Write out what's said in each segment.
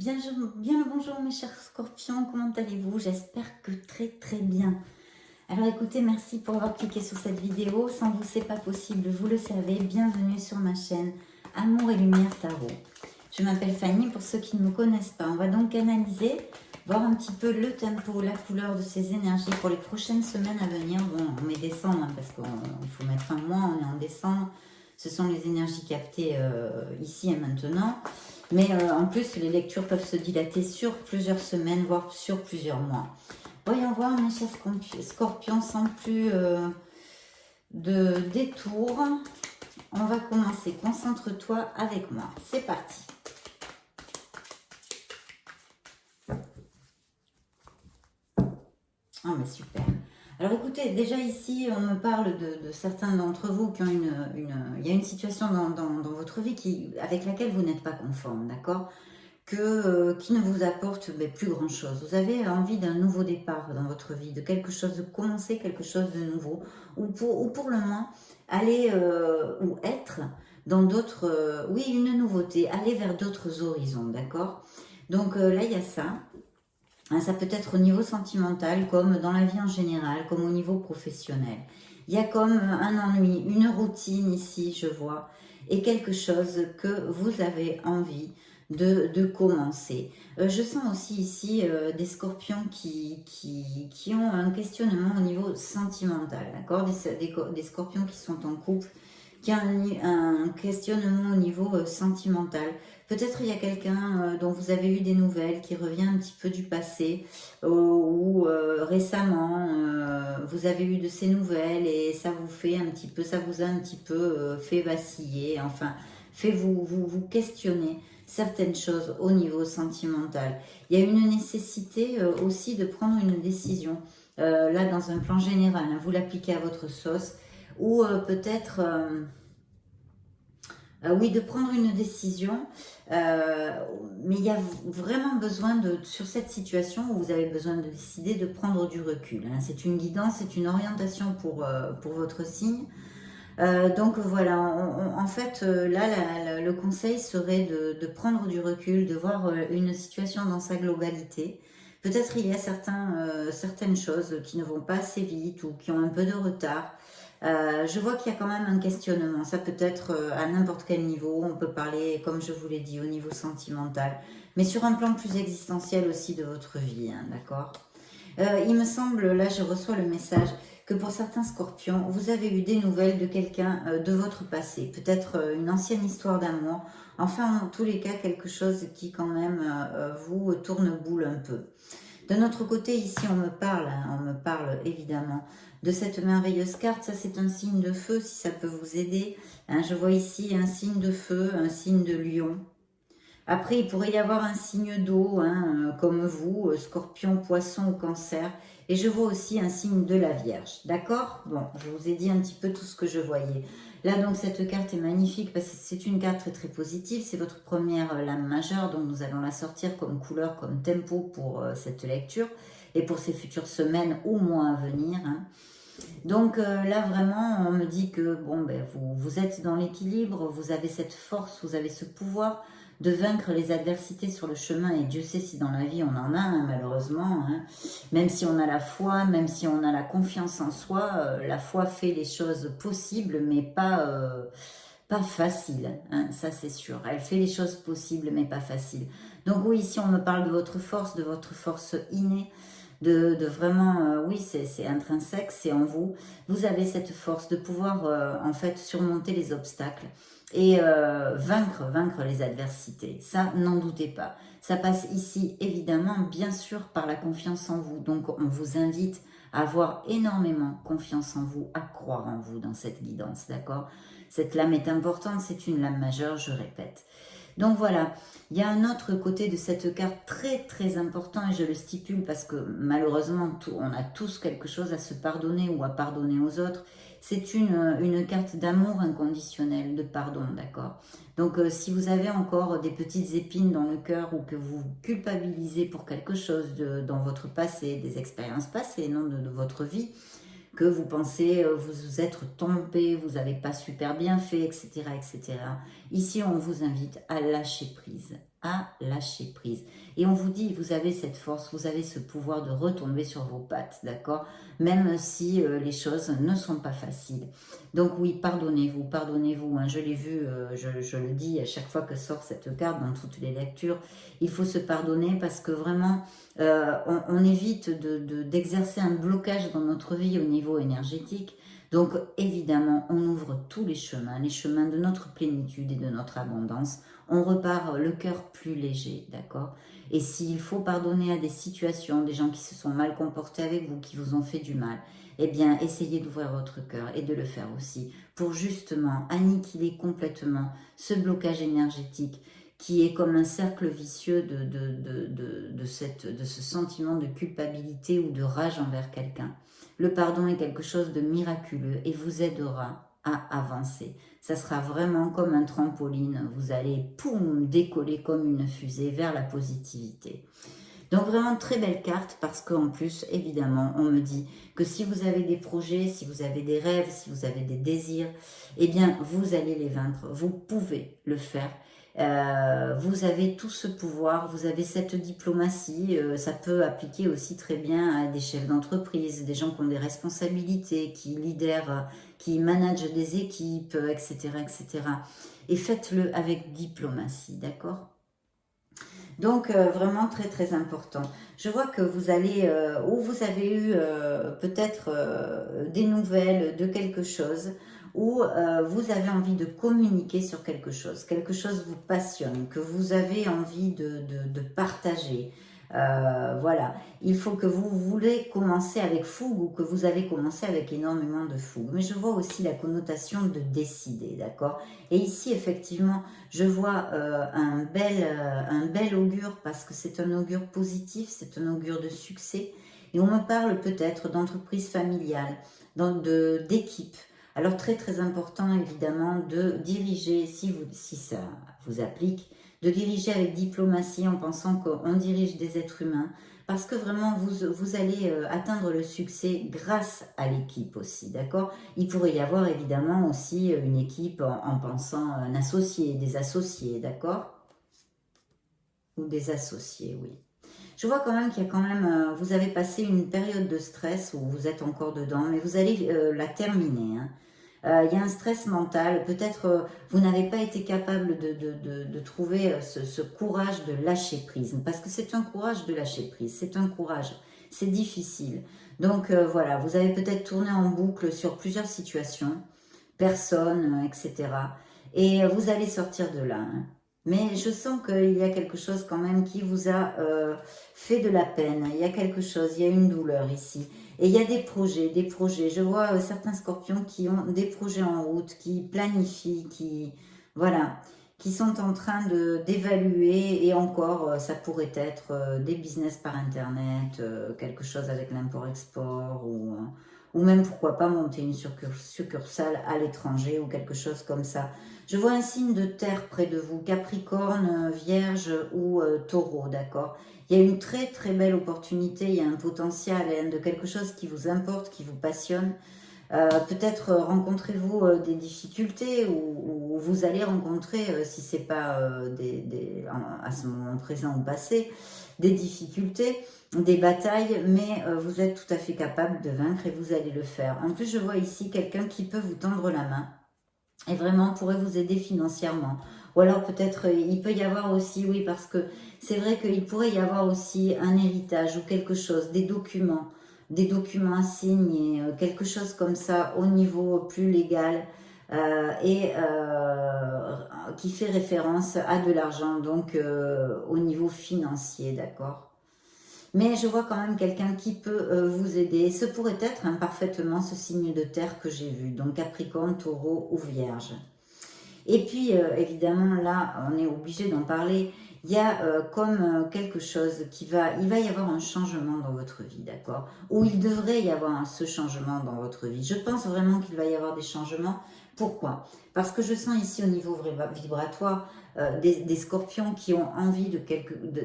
Bien le bonjour mes chers scorpions, comment allez-vous? J'espère que très bien. Alors écoutez, merci pour avoir cliqué sur cette vidéo. Sans vous, c'est pas possible, vous le savez. Bienvenue sur ma chaîne Amour et Lumière Tarot. Je m'appelle Fanny, pour ceux qui ne me connaissent pas. On va donc analyser, voir un petit peu le tempo, la couleur de ces énergies pour les prochaines semaines à venir. Bon, on met décembre, hein, parce qu'il faut mettre un mois, on est en décembre. Ce sont les énergies captées ici et maintenant. Mais en plus, les lectures peuvent se dilater sur plusieurs semaines, voire sur plusieurs mois. Voyons voir, mes chers scorpions, sans plus de détours. On va commencer. Concentre-toi avec moi. C'est parti. Ah, mais super. Alors écoutez, déjà ici, on me parle de certains d'entre vous qui ont il y a une situation dans votre vie avec laquelle vous n'êtes pas conforme, d'accord, qui ne vous apporte plus grand-chose. Vous avez envie d'un nouveau départ dans votre vie, de quelque chose, de commencer quelque chose de nouveau, ou pour le moins, aller ou être dans d'autres, oui, une nouveauté, aller vers d'autres horizons, d'accord. Donc là, il y a ça. Ça peut être au niveau sentimental, comme dans la vie en général, comme au niveau professionnel. Il y a comme un ennui, une routine ici, je vois, et quelque chose que vous avez envie de commencer. Je sens aussi ici des scorpions qui ont un questionnement au niveau sentimental, d'accord, des scorpions qui sont en couple, qui ont un questionnement au niveau sentimental. Peut-être il y a quelqu'un dont vous avez eu des nouvelles qui revient un petit peu du passé ou récemment vous avez eu de ces nouvelles et ça vous fait un petit peu, ça vous a un petit peu fait vaciller, enfin fait vous questionner certaines choses au niveau sentimental. Il y a une nécessité aussi de prendre une décision là dans un plan général, hein, vous l'appliquez à votre sauce ou peut-être oui, de prendre une décision, mais il y a vraiment besoin sur cette situation où vous avez besoin de décider, de prendre du recul, hein. C'est une guidance, c'est une orientation pour votre signe. Donc voilà, en fait, là, le conseil serait de prendre du recul, de voir une situation dans sa globalité. Peut-être il y a certaines choses qui ne vont pas assez vite ou qui ont un peu de retard. Je vois qu'il y a quand même un questionnement. Ça peut être à n'importe quel niveau. On peut parler, comme je vous l'ai dit, au niveau sentimental, mais sur un plan plus existentiel aussi de votre vie, hein, d'accord. Il me semble, là je reçois le message, que pour certains scorpions, vous avez eu des nouvelles de quelqu'un de votre passé. Peut-être une ancienne histoire d'amour. Enfin, en tous les cas, quelque chose qui quand même vous tourne boule un peu. De notre côté, ici, on me parle évidemment de cette merveilleuse carte. Ça, c'est un signe de feu, si ça peut vous aider, hein. Je vois ici un signe de feu, un signe de lion. Après, il pourrait y avoir un signe d'eau, hein, comme vous, scorpion, poisson ou cancer. Et je vois aussi un signe de la Vierge. D'accord? Bon, je vous ai dit un petit peu tout ce que je voyais. Là, donc, cette carte est magnifique parce que c'est une carte très positive. C'est votre première lame majeure, donc nous allons la sortir comme couleur, comme tempo pour cette lecture et pour ces futures semaines ou mois à venir, hein. Donc là, vraiment, on me dit que bon, ben, vous êtes dans l'équilibre, vous avez cette force, vous avez ce pouvoir de vaincre les adversités sur le chemin. Et Dieu sait si dans la vie on en a, hein, malheureusement. Hein. Même si on a la foi, même si on a la confiance en soi, la foi fait les choses possibles, mais pas faciles. Hein, ça, c'est sûr. Elle fait les choses possibles, mais pas faciles. Donc oui, ici, on me parle de votre force innée. De vraiment, oui, c'est intrinsèque, c'est en vous. Vous avez cette force de pouvoir, en fait, surmonter les obstacles et vaincre les adversités. Ça, n'en doutez pas. Ça passe ici, évidemment, bien sûr, par la confiance en vous. Donc, on vous invite à avoir énormément confiance en vous, à croire en vous dans cette guidance, d'accord? Cette lame est importante, c'est une lame majeure, je répète. Donc voilà, il y a un autre côté de cette carte très important et je le stipule parce que malheureusement on a tous quelque chose à se pardonner ou à pardonner aux autres. C'est une carte d'amour inconditionnel, de pardon, d'accord. Donc si vous avez encore des petites épines dans le cœur ou que vous culpabilisez pour quelque chose dans votre passé, des expériences passées, non, de votre vie, que vous pensez vous être trompé, vous n'avez pas super bien fait, etc., etc. Ici, on vous invite à lâcher prise, à lâcher prise. Et on vous dit, vous avez cette force, vous avez ce pouvoir de retomber sur vos pattes, d'accord? Même si les choses ne sont pas faciles. Donc oui, pardonnez-vous, hein, je l'ai vu, je le dis à chaque fois que sort cette carte dans toutes les lectures, il faut se pardonner parce que vraiment, on évite d'exercer un blocage dans notre vie au niveau énergétique. Donc évidemment, on ouvre tous les chemins de notre plénitude et de notre abondance. On repart le cœur plus léger, d'accord? Et s'il faut pardonner à des situations, des gens qui se sont mal comportés avec vous, qui vous ont fait du mal, eh bien, essayez d'ouvrir votre cœur et de le faire aussi pour justement annihiler complètement ce blocage énergétique qui est comme un cercle vicieux de ce sentiment de culpabilité ou de rage envers quelqu'un. Le pardon est quelque chose de miraculeux et vous aidera à avancer. Ça sera vraiment comme un trampoline. Vous allez, poum, décoller comme une fusée vers la positivité. Donc vraiment très belle carte parce qu'en plus, évidemment, on me dit que si vous avez des projets, si vous avez des rêves, si vous avez des désirs, eh bien, vous allez les vaincre. Vous pouvez le faire. Vous avez tout ce pouvoir, vous avez cette diplomatie, ça peut appliquer aussi très bien à des chefs d'entreprise, des gens qui ont des responsabilités, qui lidèrent, qui managent des équipes, etc., etc. Et faites-le avec diplomatie, d'accord? Donc, vraiment très très important. Je vois que vous allez, ou vous avez eu peut-être des nouvelles de quelque chose, ou vous avez envie de communiquer sur quelque chose vous passionne, que vous avez envie de partager. Voilà, il faut que vous voulez commencer avec fougue ou que vous avez commencé avec énormément de fougue. Mais je vois aussi la connotation de décider, d'accord? Et ici, effectivement, je vois un bel augure parce que c'est un augure positif, c'est un augure de succès. Et on me parle peut-être d'entreprise familiale, d'équipe. Alors très très important évidemment de diriger, si ça vous applique, de diriger avec diplomatie en pensant qu'on dirige des êtres humains. Parce que vraiment, vous allez atteindre le succès grâce à l'équipe aussi, d'accord? Il pourrait y avoir évidemment aussi une équipe en pensant un associé, des associés, d'accord? Ou des associés, oui. Je vois quand même qu'il y a quand même, vous avez passé une période de stress où vous êtes encore dedans, mais vous allez la terminer, hein. Il y a un stress mental, peut-être vous n'avez pas été capable de trouver ce courage de lâcher prise, parce que c'est un courage de lâcher prise, c'est un courage, c'est difficile. Donc voilà, vous avez peut-être tourné en boucle sur plusieurs situations, personnes, etc. Et vous allez sortir de là, hein. Mais je sens qu'il y a quelque chose quand même qui vous a fait de la peine, il y a quelque chose, il y a une douleur ici. Et il y a des projets. Je vois certains scorpions qui ont des projets en route, qui planifient, voilà, qui sont en train d'évaluer. Et encore, ça pourrait être des business par Internet, quelque chose avec l'import-export, ou même, pourquoi pas, monter une succursale à l'étranger ou quelque chose comme ça. Je vois un signe de terre près de vous, Capricorne, Vierge ou Taureau, d'accord? Il y a une très très belle opportunité, il y a un potentiel de quelque chose qui vous importe, qui vous passionne. Peut-être rencontrez-vous des difficultés ou vous allez rencontrer, si ce n'est pas à ce moment présent ou passé, des difficultés, des batailles, mais vous êtes tout à fait capable de vaincre et vous allez le faire. En plus, je vois ici quelqu'un qui peut vous tendre la main et vraiment pourrait vous aider financièrement. Ou alors peut-être il peut y avoir aussi, oui, parce que c'est vrai qu'il pourrait y avoir aussi un héritage ou quelque chose, des documents à signer, quelque chose comme ça au niveau plus légal et qui fait référence à de l'argent, donc au niveau financier, d'accord? Mais je vois quand même quelqu'un qui peut vous aider. Ce pourrait être parfaitement ce signe de terre que j'ai vu, donc Capricorne, Taureau ou Vierge. Et puis, évidemment, là, on est obligé d'en parler. Il y a comme quelque chose il va y avoir un changement dans votre vie, d'accord? Ou il devrait y avoir ce changement dans votre vie. Je pense vraiment qu'il va y avoir des changements. Pourquoi? Parce que je sens ici au niveau vibratoire des scorpions qui ont envie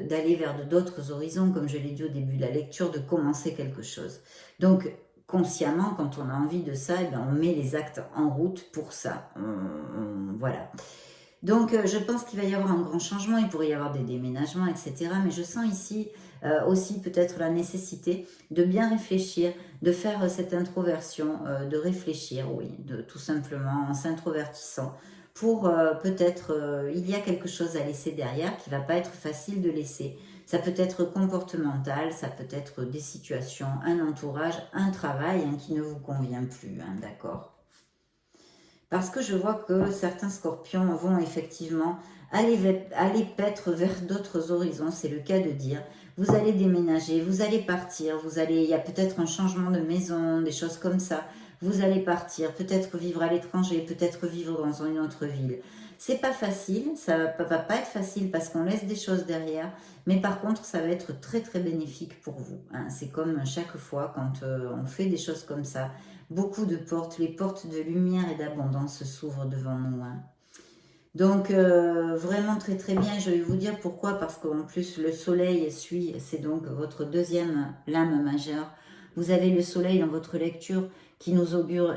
d'aller vers d'autres horizons, comme je l'ai dit au début de la lecture, de commencer quelque chose. Donc, consciemment, quand on a envie de ça, eh bien, on met les actes en route pour ça. Voilà. Donc, je pense qu'il va y avoir un grand changement, il pourrait y avoir des déménagements, etc. Mais je sens ici aussi peut-être la nécessité de bien réfléchir, de faire cette introversion, de réfléchir, oui, de tout simplement en s'introvertissant pour peut-être, il y a quelque chose à laisser derrière qui va pas être facile de laisser. Ça peut être comportemental, ça peut être des situations, un entourage, un travail hein, qui ne vous convient plus, hein, d'accord? Parce que je vois que certains scorpions vont effectivement aller paître vers d'autres horizons, c'est le cas de dire. Vous allez déménager, vous allez partir, il y a peut-être un changement de maison, des choses comme ça. Vous allez partir, peut-être vivre à l'étranger, peut-être vivre dans une autre ville. C'est pas facile, ça va pas être facile parce qu'on laisse des choses derrière, mais par contre, ça va être très très bénéfique pour vous, hein. C'est comme chaque fois quand on fait des choses comme ça, beaucoup de portes, les portes de lumière et d'abondance s'ouvrent devant nous, hein. Donc vraiment très très bien, je vais vous dire pourquoi, parce qu'en plus le soleil suit, c'est donc votre deuxième lame majeure. Vous avez le soleil dans votre lecture qui nous augure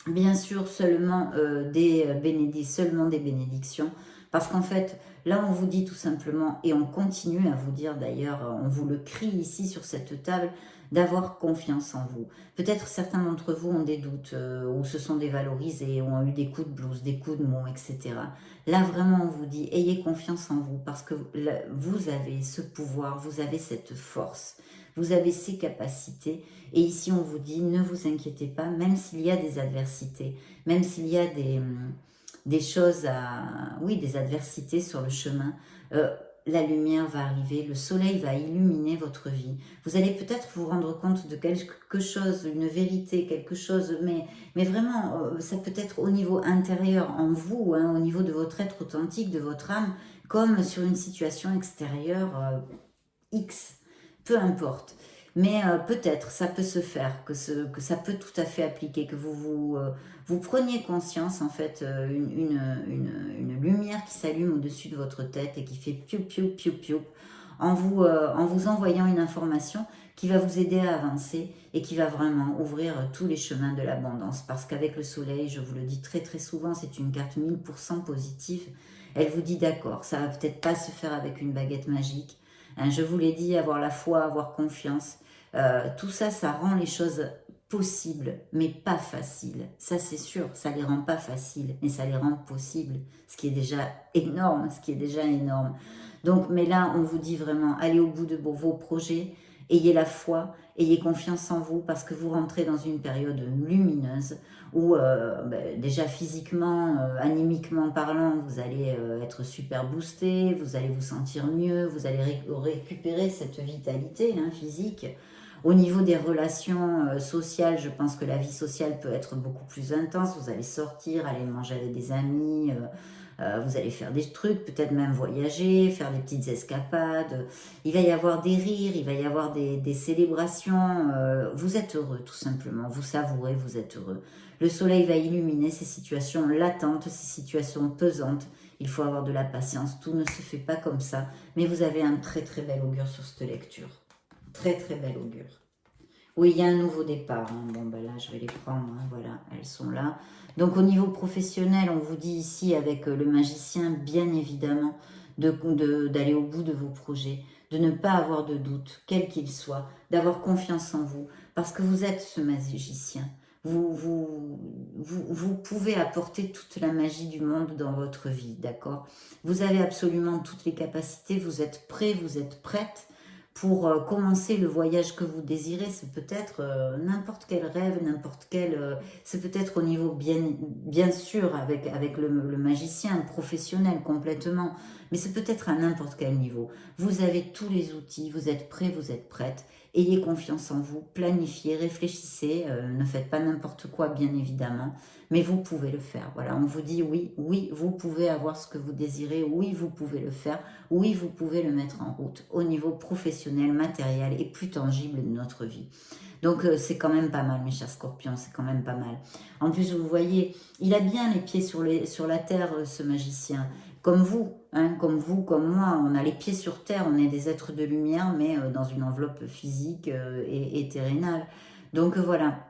bien sûr seulement seulement des bénédictions, parce qu'en fait là on vous dit tout simplement, et on continue à vous dire d'ailleurs, on vous le crie ici sur cette table, d'avoir confiance en vous. Peut-être certains d'entre vous ont des doutes, ou se sont dévalorisés, ou ont eu des coups de blues, des coups de mou, etc. Là vraiment on vous dit, ayez confiance en vous, parce que là, vous avez ce pouvoir, vous avez cette force, vous avez ces capacités. Et ici, on vous dit, ne vous inquiétez pas, même s'il y a des adversités, même s'il y a des choses oui, des adversités sur le chemin, la lumière va arriver, le soleil va illuminer votre vie. Vous allez peut-être vous rendre compte de quelque chose, une vérité, quelque chose, mais vraiment, ça peut être au niveau intérieur, en vous, hein, au niveau de votre être authentique, de votre âme, comme sur une situation extérieure X, peu importe. Mais peut-être, ça peut se faire, que ça peut tout à fait appliquer, que vous preniez conscience, en fait, une lumière qui s'allume au-dessus de votre tête et qui fait piou, piou, piou, piou, en vous envoyant une information qui va vous aider à avancer et qui va vraiment ouvrir tous les chemins de l'abondance. Parce qu'avec le soleil, je vous le dis très très souvent, c'est une carte 1000% positive. Elle vous dit d'accord, ça va peut-être pas se faire avec une baguette magique. Hein, je vous l'ai dit, avoir la foi, avoir confiance. Tout ça, ça rend les choses possibles, mais pas faciles. Ça, c'est sûr, ça les rend pas faciles, mais ça les rend possibles. Ce qui est déjà énorme, ce qui est déjà énorme. Donc, mais là, on vous dit vraiment, allez au bout de vos projets, ayez la foi, ayez confiance en vous, parce que vous rentrez dans une période lumineuse où déjà physiquement, animiquement parlant, vous allez être super boosté, vous allez vous sentir mieux, vous allez récupérer cette vitalité hein, physique. Au niveau des relations sociales, je pense que la vie sociale peut être beaucoup plus intense. Vous allez sortir, aller manger avec des amis, vous allez faire des trucs, peut-être même voyager, faire des petites escapades. Il va y avoir des rires, il va y avoir des célébrations. Vous êtes heureux, tout simplement. Vous savourez, vous êtes heureux. Le soleil va illuminer ces situations latentes, ces situations pesantes. Il faut avoir de la patience. Tout ne se fait pas comme ça. Mais vous avez un très très bel augure sur cette lecture. Très très bel augure. Oui, il y a un nouveau départ. Hein. Bon, ben là, je vais les prendre. Hein. Voilà, elles sont là. Donc, au niveau professionnel, on vous dit ici, avec le magicien, bien évidemment, d'aller au bout de vos projets, de ne pas avoir de doute, quel qu'il soit, d'avoir confiance en vous, parce que vous êtes ce magicien. Vous pouvez apporter toute la magie du monde dans votre vie, d'accord? Vous avez absolument toutes les capacités, vous êtes prêt, vous êtes prête pour commencer le voyage que vous désirez. C'est peut-être n'importe quel rêve, n'importe quel... c'est peut-être au niveau bien sûr avec le magicien professionnel complètement, mais c'est peut-être à n'importe quel niveau. Vous avez tous les outils, vous êtes prêts, vous êtes prête. Ayez confiance en vous, planifiez, réfléchissez, ne faites pas n'importe quoi bien évidemment, mais vous pouvez le faire. Voilà, on vous dit oui, oui, vous pouvez avoir ce que vous désirez, oui, vous pouvez le faire, oui, vous pouvez le mettre en route au niveau professionnel, matériel et plus tangible de notre vie. Donc c'est quand même pas mal mes chers scorpions, c'est quand même pas mal. En plus vous voyez, il a bien les pieds sur la terre ce magicien. Comme vous, hein, comme vous, comme moi, on a les pieds sur terre, on est des êtres de lumière, mais dans une enveloppe physique et terrénale. Donc voilà,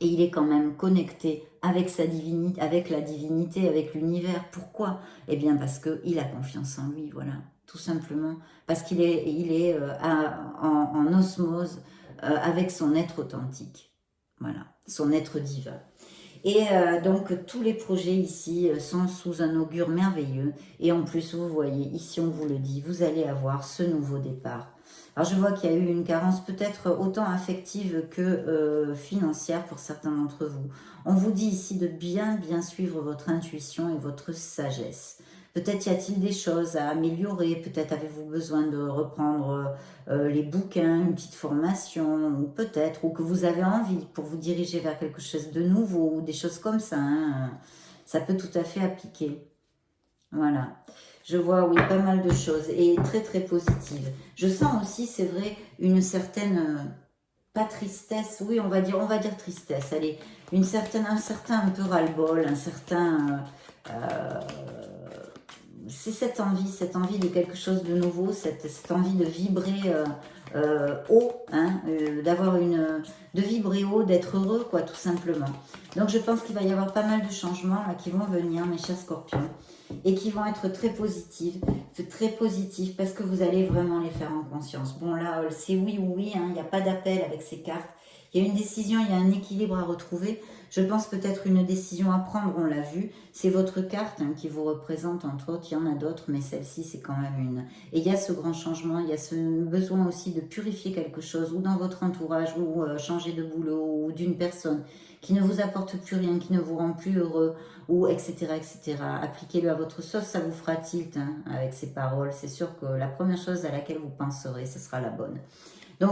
Et il est quand même connecté avec sa divinité, avec la divinité, avec l'univers. Pourquoi? Eh bien parce qu'il a confiance en lui, voilà, tout simplement. Parce qu'il est en osmose avec son être authentique, voilà, son être divin. Et donc tous les projets ici sont sous un augure merveilleux. Et en plus, vous voyez, ici on vous le dit, vous allez avoir ce nouveau départ. Alors je vois qu'il y a eu une carence peut-être autant affective que financière pour certains d'entre vous. On vous dit ici de bien suivre votre intuition et votre sagesse. Peut-être y a-t-il des choses à améliorer, peut-être avez-vous besoin de reprendre les bouquins, une petite formation, ou peut-être, ou que vous avez envie pour vous diriger vers quelque chose de nouveau, ou des choses comme ça, hein. Ça peut tout à fait appliquer. Voilà. Je vois, oui, pas mal de choses, et très positives. Je sens aussi, c'est vrai, une certaine, pas tristesse, oui, on va dire tristesse, allez, un certain un peu ras-le-bol, un certain... c'est cette envie de quelque chose de nouveau, cette envie de vibrer haut, hein, de vibrer haut, d'être heureux, quoi, tout simplement. Donc je pense qu'il va y avoir pas mal de changements là, qui vont venir, mes chers scorpions, et qui vont être très positifs, parce que vous allez vraiment les faire en conscience. Bon là, c'est oui ou oui, hein, il n'y a pas d'appel avec ces cartes. Il y a une décision, il y a un équilibre à retrouver. Je pense peut-être une décision à prendre, on l'a vu. C'est votre carte hein, qui vous représente, entre autres. Il y en a d'autres, mais celle-ci, c'est quand même une. Et il y a ce grand changement, il y a ce besoin aussi de purifier quelque chose, ou dans votre entourage, ou changer de boulot, ou d'une personne qui ne vous apporte plus rien, qui ne vous rend plus heureux, ou etc. etc. Appliquez-le à votre sauce, ça vous fera tilt hein, avec ces paroles. C'est sûr que la première chose à laquelle vous penserez, ce sera la bonne. Donc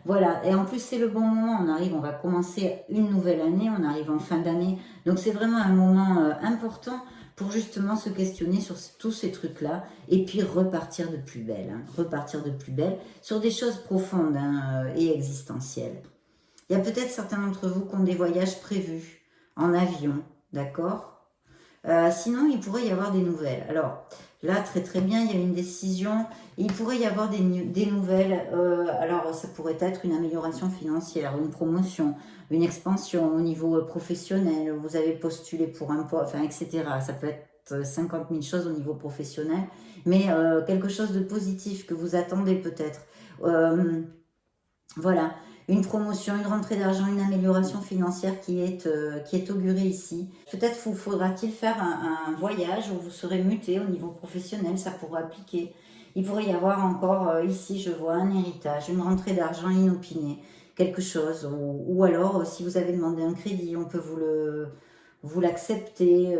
voilà, et en plus c'est le bon moment, on va commencer une nouvelle année, on arrive en fin d'année, donc c'est vraiment un moment important pour justement se questionner sur tous ces trucs-là, et puis repartir de plus belle, hein, repartir de plus belle sur des choses profondes hein, et existentielles. Il y a peut-être certains d'entre vous qui ont des voyages prévus en avion, d'accord? Sinon, il pourrait y avoir des nouvelles. Alors, là, très bien, il y a une décision. Il pourrait y avoir des nouvelles. Alors, ça pourrait être une amélioration financière, une promotion, une expansion au niveau professionnel. Vous avez postulé pour un poste, enfin, etc. Ça peut être 50 000 choses au niveau professionnel, mais quelque chose de positif que vous attendez peut-être. Voilà, une promotion, une rentrée d'argent, une amélioration financière qui est augurée ici. Peut-être faudra-t-il faire un voyage où vous serez muté au niveau professionnel, ça pourrait appliquer. Il pourrait y avoir encore ici, je vois, un héritage, une rentrée d'argent inopinée, quelque chose. Ou alors, si vous avez demandé un crédit, on peut vous l'accepter.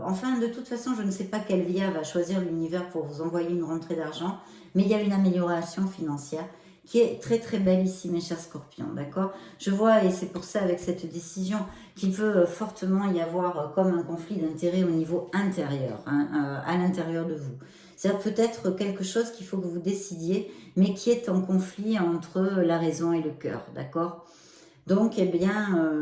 Enfin, de toute façon, je ne sais pas quelle via va choisir l'univers pour vous envoyer une rentrée d'argent, mais il y a une amélioration financière qui est très belle ici, mes chers scorpions, d'accord? Je vois, et c'est pour ça, avec cette décision, qu'il peut fortement y avoir comme un conflit d'intérêts au niveau intérieur, hein, à l'intérieur de vous. C'est peut-être quelque chose qu'il faut que vous décidiez, mais qui est en conflit entre la raison et le cœur, d'accord? Donc, eh bien,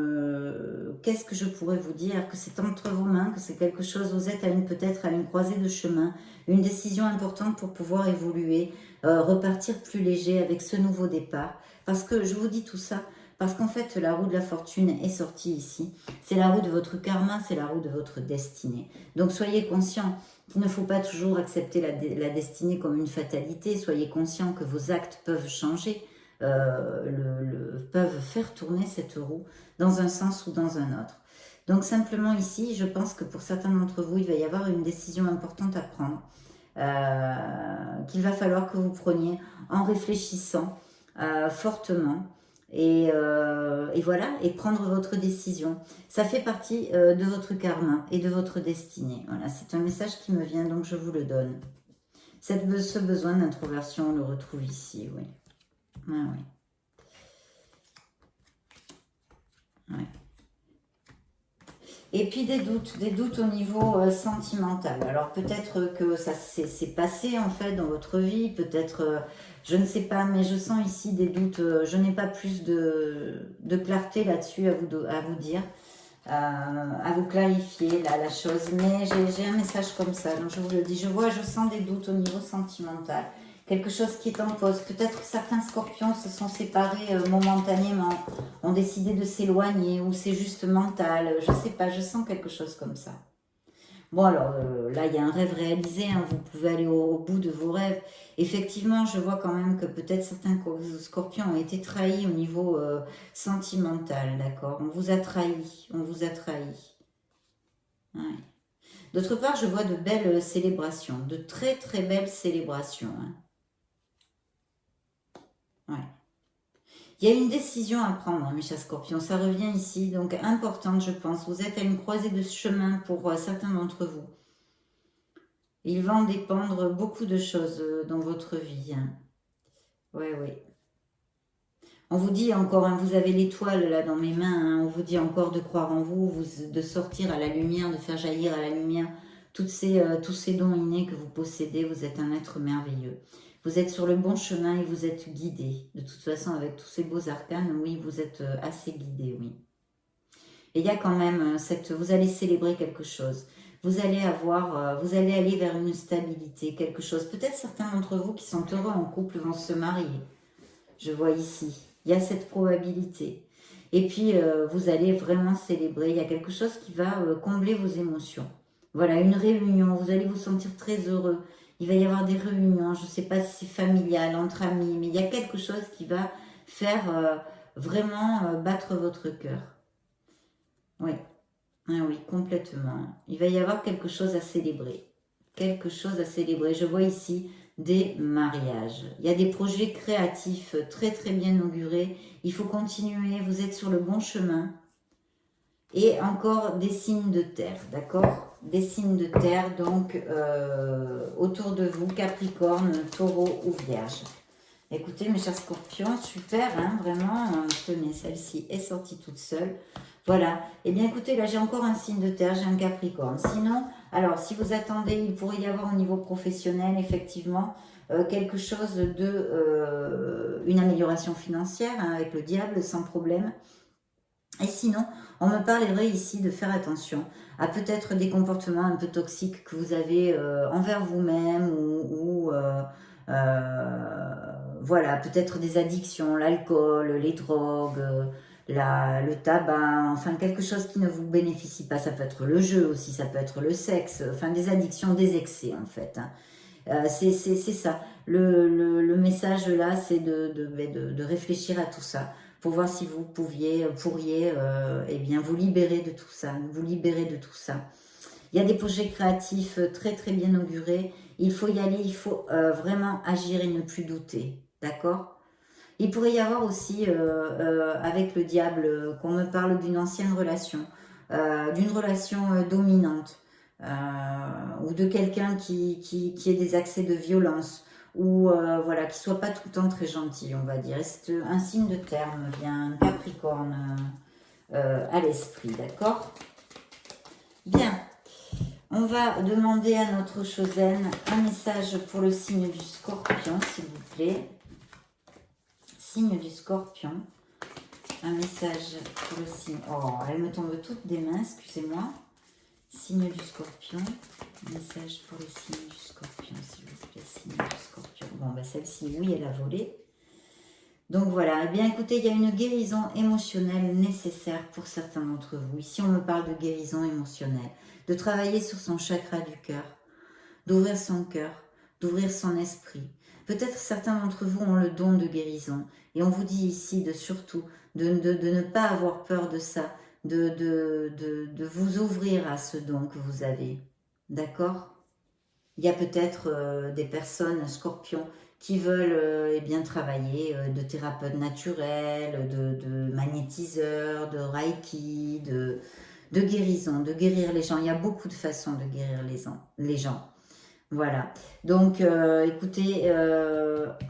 qu'est-ce que je pourrais vous dire? Que c'est entre vos mains, que c'est quelque chose, vous êtes peut-être à une croisée de chemin, une décision importante pour pouvoir évoluer, repartir plus léger avec ce nouveau départ. Parce que je vous dis tout ça, parce qu'en fait, la roue de la fortune est sortie ici. C'est la roue de votre karma, c'est la roue de votre destinée. Donc, soyez conscients qu'il ne faut pas toujours accepter la destinée comme une fatalité. Soyez conscients que vos actes peuvent changer. Peuvent faire tourner cette roue dans un sens ou dans un autre. Donc simplement ici, je pense que pour certains d'entre vous, il va y avoir une décision importante à prendre, qu'il va falloir que vous preniez en réfléchissant fortement. Et voilà, et prendre votre décision. Ça fait partie de votre karma et de votre destinée. Voilà, c'est un message qui me vient, donc je vous le donne. Ce besoin d'introversion, on le retrouve ici, oui. Ah oui. Ouais. Et puis des doutes au niveau sentimental. Alors peut-être que ça s'est passé en fait dans votre vie, peut-être, je ne sais pas, mais je sens ici des doutes. Je n'ai pas plus de clarté là-dessus à vous dire, à vous clarifier la chose. Mais j'ai un message comme ça, donc je vous le dis. Je sens des doutes au niveau sentimental quelque chose qui est en pause. Peut-être que certains scorpions se sont séparés momentanément, ont décidé de s'éloigner, ou c'est juste mental, je sais pas, je sens quelque chose comme ça. Bon alors, là il y a un rêve réalisé, hein, vous pouvez aller au bout de vos rêves. Effectivement, je vois quand même que peut-être certains scorpions ont été trahis au niveau sentimental, d'accord? On vous a trahi, on vous a trahi. Ouais. D'autre part, je vois de belles célébrations, de très très belles célébrations, hein. Ouais. Il y a une décision à prendre, hein, mes chers scorpions, ça revient ici, donc importante je pense. Vous êtes à une croisée de chemin pour certains d'entre vous. Il va en dépendre beaucoup de choses dans votre vie, hein. Oui, oui. On vous dit encore, hein, vous avez l'étoile là dans mes mains, hein, on vous dit encore de croire en vous, de sortir à la lumière, de faire jaillir à la lumière tous ces dons innés que vous possédez. Vous êtes un être merveilleux. Vous êtes sur le bon chemin et vous êtes guidé. De toute façon, avec tous ces beaux arcanes, oui, vous êtes assez guidé, oui. Et il y a quand même vous allez célébrer quelque chose. Vous allez vous allez aller vers une stabilité, quelque chose. Peut-être certains d'entre vous qui sont heureux en couple vont se marier. Je vois ici. Il y a cette probabilité. Et puis, vous allez vraiment célébrer. Il y a quelque chose qui va combler vos émotions. Voilà, une réunion. Vous allez vous sentir très heureux. Il va y avoir des réunions. Je ne sais pas si c'est familial, entre amis, mais il y a quelque chose qui va faire vraiment battre votre cœur. Oui, ah oui, complètement. Il va y avoir quelque chose à célébrer. Quelque chose à célébrer. Je vois ici des mariages. Il y a des projets créatifs très très bien inaugurés. Il faut continuer, vous êtes sur le bon chemin. Et encore des signes de terre, d'accord? Des signes de terre, donc autour de vous, Capricorne, Taureau ou Vierge. Écoutez, mes chers scorpions, super, hein, vraiment, tenez, celle-ci est sortie toute seule. Voilà. Eh bien, écoutez, là, j'ai encore un signe de terre, j'ai un Capricorne. Sinon, alors, si vous attendez, il pourrait y avoir au niveau professionnel, effectivement, quelque chose une amélioration financière, hein, avec le diable, sans problème. Et sinon, on me parlerait ici de faire attention à peut-être des comportements un peu toxiques que vous avez envers vous-même ou voilà, peut-être des addictions, l'alcool, les drogues, le tabac, enfin quelque chose qui ne vous bénéficie pas. Ça peut être le jeu aussi, ça peut être le sexe, enfin des addictions, des excès en fait, hein. C'est ça. Le message là, c'est de réfléchir à tout ça pour voir si vous pourriez eh bien, vous libérer de tout ça, vous libérer de tout ça. Il y a des projets créatifs très très bien inaugurés. Il faut y aller, il faut vraiment agir et ne plus douter. D'accord? Il pourrait y avoir aussi avec le diable qu'on me parle d'une ancienne relation, d'une relation dominante ou de quelqu'un qui ait des accès de violence ou voilà, qui soit pas tout le temps très gentil, on va dire. C'est un signe de terre, me vient un Capricorne à l'esprit, d'accord? Bien, on va demander à notre Chosen un message pour le signe du Scorpion, s'il vous plaît. Signe du Scorpion, un message pour le signe... Oh, elle me tombe toutes des mains, excusez-moi. Signe du Scorpion, message pour le signe du Scorpion, s'il vous plaît, signe du Scorpion. Bon, ben celle-ci, oui, elle a volé. Donc voilà, eh bien écoutez, il y a une guérison émotionnelle nécessaire pour certains d'entre vous. Ici, on me parle de guérison émotionnelle, de travailler sur son chakra du cœur, d'ouvrir son cœur, d'ouvrir son esprit. Peut-être certains d'entre vous ont le don de guérison. Et on vous dit ici surtout de ne pas avoir peur de ça, de vous ouvrir à ce don que vous avez. D'accord? Il y a peut-être des personnes, scorpions, qui veulent eh bien, travailler de thérapeutes naturels, de magnétiseurs, de reiki, de guérison, de guérir les gens. Il y a beaucoup de façons de guérir les gens. Voilà. Donc, écoutez,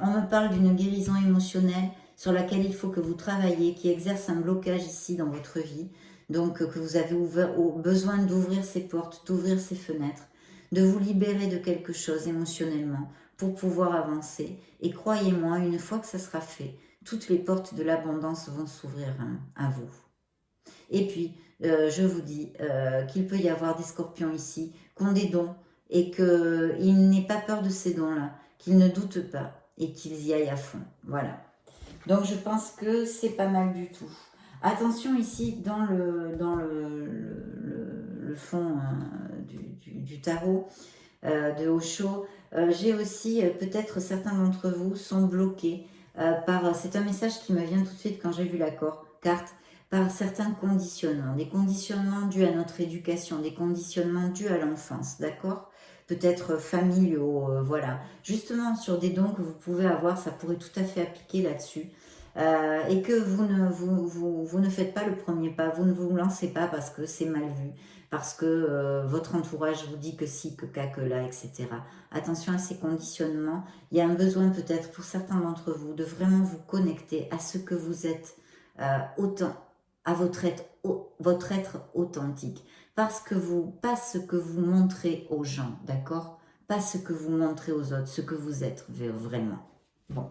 on me parle d'une guérison émotionnelle sur laquelle il faut que vous travaillez, qui exerce un blocage ici dans votre vie. Donc, que vous avez besoin d'ouvrir ces portes, d'ouvrir ces fenêtres, de vous libérer de quelque chose émotionnellement pour pouvoir avancer. Et croyez-moi, une fois que ça sera fait, toutes les portes de l'abondance vont s'ouvrir à vous. Et puis, je vous dis qu'il peut y avoir des scorpions ici qui ont des dons, et qu'il n'ait pas peur de ces dons-là, qu'ils ne doutent pas et qu'ils y aillent à fond. Voilà. Donc je pense que c'est pas mal du tout. Attention ici dans le fond du tarot de Osho, j'ai aussi peut-être certains d'entre vous sont bloqués par, c'est un message qui me vient tout de suite quand j'ai vu la carte, par certains conditionnements, des conditionnements dus à notre éducation, des conditionnements dus à l'enfance, d'accord? Peut-être familiaux, voilà. Justement, sur des dons que vous pouvez avoir, ça pourrait tout à fait appliquer là-dessus. Et que vous ne faites pas le premier pas, vous ne vous lancez pas parce que c'est mal vu, parce que votre entourage vous dit que si, que qu'à, que là, etc. Attention à ces conditionnements. Il y a un besoin peut-être pour certains d'entre vous de vraiment vous connecter à ce que vous êtes autant, à votre être authentique. Parce que pas ce que vous montrez aux gens, d'accord? Pas ce que vous montrez aux autres, ce que vous êtes vraiment. Bon,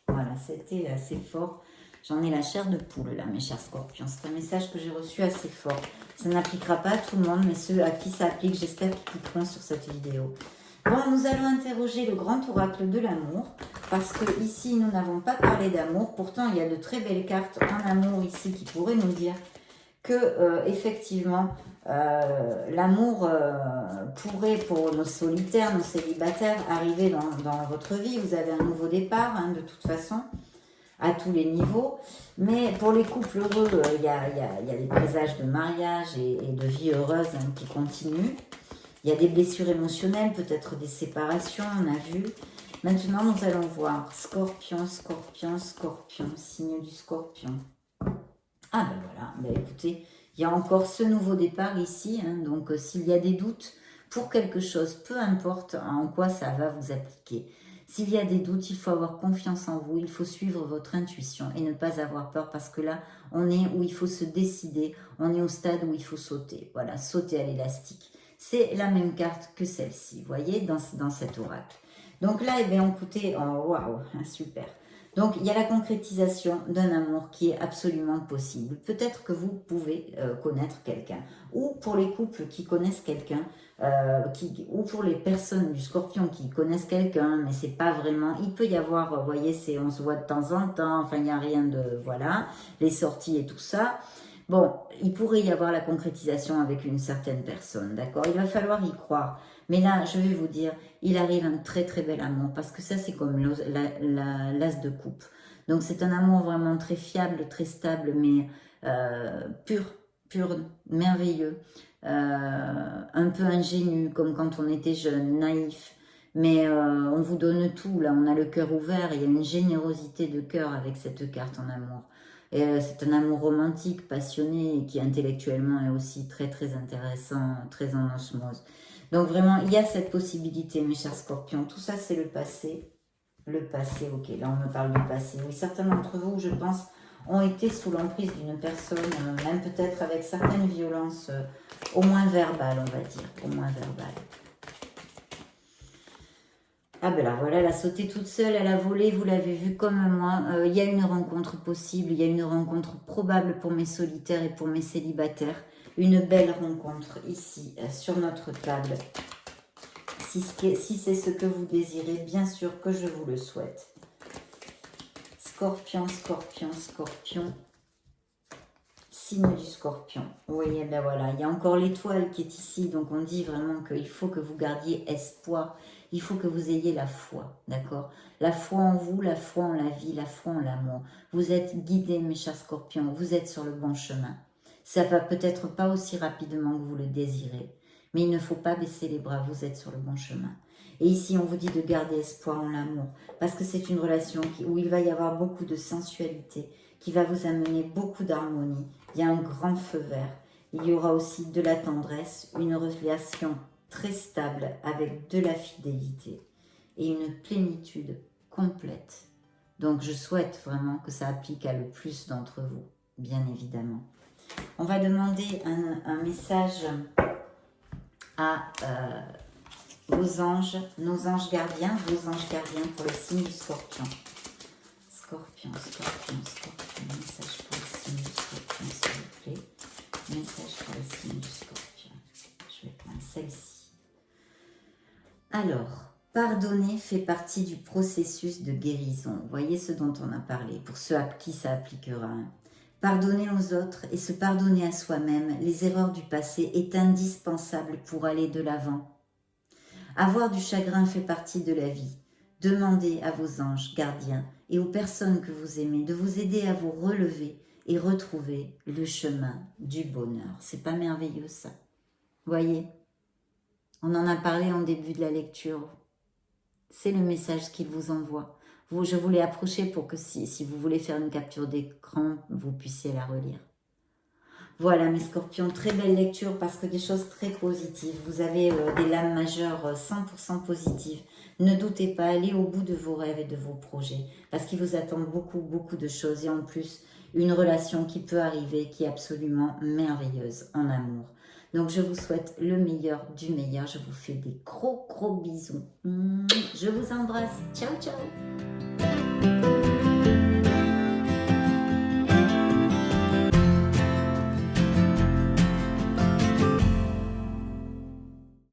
voilà, c'était assez fort. J'en ai la chair de poule là, mes chers scorpions. C'est un message que j'ai reçu assez fort. Ça n'appliquera pas à tout le monde, mais ceux à qui ça applique, j'espère qu'ils cliqueront sur cette vidéo. Bon, nous allons interroger le grand oracle de l'amour, parce que ici, nous n'avons pas parlé d'amour. Pourtant, il y a de très belles cartes en amour ici qui pourraient nous dire que, effectivement, l'amour pourrait, pour nos solitaires, nos célibataires, arriver dans votre vie. Vous avez un nouveau départ, hein, de toute façon, à tous les niveaux. Mais pour les couples heureux, il y a des présages de mariage et de vie heureuse hein, qui continuent. Il y a des blessures émotionnelles, peut-être des séparations, on a vu. Maintenant, nous allons voir Scorpion, Scorpion, Scorpion, signe du Scorpion. Ah ben voilà, ben écoutez, il y a encore ce nouveau départ ici, hein, donc s'il y a des doutes pour quelque chose, peu importe en quoi ça va vous appliquer. S'il y a des doutes, il faut avoir confiance en vous, il faut suivre votre intuition et ne pas avoir peur parce que là, on est où il faut se décider, on est au stade où il faut sauter, voilà, sauter à l'élastique. C'est la même carte que celle-ci, vous voyez, dans cet oracle. Donc là, eh bien, écoutez, oh, waouh, super. Donc, il y a la concrétisation d'un amour qui est absolument possible. Peut-être que vous pouvez connaître quelqu'un. Ou pour les couples qui connaissent quelqu'un, ou pour les personnes du Scorpion qui connaissent quelqu'un, mais c'est pas vraiment... Il peut y avoir, vous voyez, on se voit de temps en temps, enfin, il n'y a rien de... Voilà, les sorties et tout ça. Bon, il pourrait y avoir la concrétisation avec une certaine personne, d'accord? Il va falloir y croire. Mais là, je vais vous dire, il arrive un très très bel amour, parce que ça, c'est comme l'as de coupe. Donc, c'est un amour vraiment très fiable, très stable, mais pur, merveilleux, un peu ingénu, comme quand on était jeune, naïf. Mais on vous donne tout, là, on a le cœur ouvert, il y a une générosité de cœur avec cette carte en amour. Et c'est un amour romantique, passionné, et qui intellectuellement est aussi très très intéressant, très en osmose. Donc vraiment, il y a cette possibilité, mes chers scorpions. Tout ça, c'est le passé. Le passé, ok, là on me parle du passé. Oui, certains d'entre vous, je pense, ont été sous l'emprise d'une personne, même peut-être avec certaines violences, au moins verbales, on va dire, au moins verbales. Ah ben là, voilà, elle a sauté toute seule, elle a volé, vous l'avez vu comme moi. Il y a une rencontre possible, il y a une rencontre probable pour mes solitaires et pour mes célibataires. Une belle rencontre ici, sur notre table. Si c'est ce que vous désirez, bien sûr que je vous le souhaite. Scorpion, Scorpion, Scorpion. Signe du Scorpion. Oui, ben voilà, il y a encore l'étoile qui est ici, donc on dit vraiment qu'il faut que vous gardiez espoir. Il faut que vous ayez la foi, d'accord? La foi en vous, la foi en la vie, la foi en l'amour. Vous êtes guidés, mes chers scorpions, vous êtes sur le bon chemin. Ça va peut-être pas aussi rapidement que vous le désirez, mais il ne faut pas baisser les bras, vous êtes sur le bon chemin. Et ici, on vous dit de garder espoir en l'amour, parce que c'est une relation où il va y avoir beaucoup de sensualité, qui va vous amener beaucoup d'harmonie. Il y a un grand feu vert. Il y aura aussi de la tendresse, une relation très stable avec de la fidélité et une plénitude complète. Donc je souhaite vraiment que ça applique à le plus d'entre vous, bien évidemment. On va demander un message à vos anges, nos anges gardiens, vos anges gardiens pour le signe du Scorpion. Scorpion, Scorpion, Scorpion, message pour le signe du Scorpion, s'il vous plaît. Message pour le signe du Scorpion. Je vais prendre celle-ci. Alors, Pardonner fait partie du processus de guérison. Vous voyez ce dont on a parlé, pour ceux à qui ça appliquera. Pardonner aux autres et se pardonner à soi-même les erreurs du passé est indispensable pour aller de l'avant. Avoir du chagrin fait partie de la vie. Demandez à vos anges gardiens et aux personnes que vous aimez de vous aider à vous relever et retrouver le chemin du bonheur. C'est pas merveilleux ça? Voyez, on en a parlé en début de la lecture. C'est le message qu'il vous envoie. Je vous l'ai approché pour que si vous voulez faire une capture d'écran, vous puissiez la relire. Voilà mes scorpions, très belle lecture parce que des choses très positives. Vous avez des lames majeures 100% positives. Ne doutez pas, allez au bout de vos rêves et de vos projets parce qu'il vous attend beaucoup, beaucoup de choses. Et en plus, une relation qui peut arriver, qui est absolument merveilleuse en amour. Donc je vous souhaite le meilleur du meilleur. Je vous fais des gros, gros bisous. Je vous embrasse. Ciao, ciao.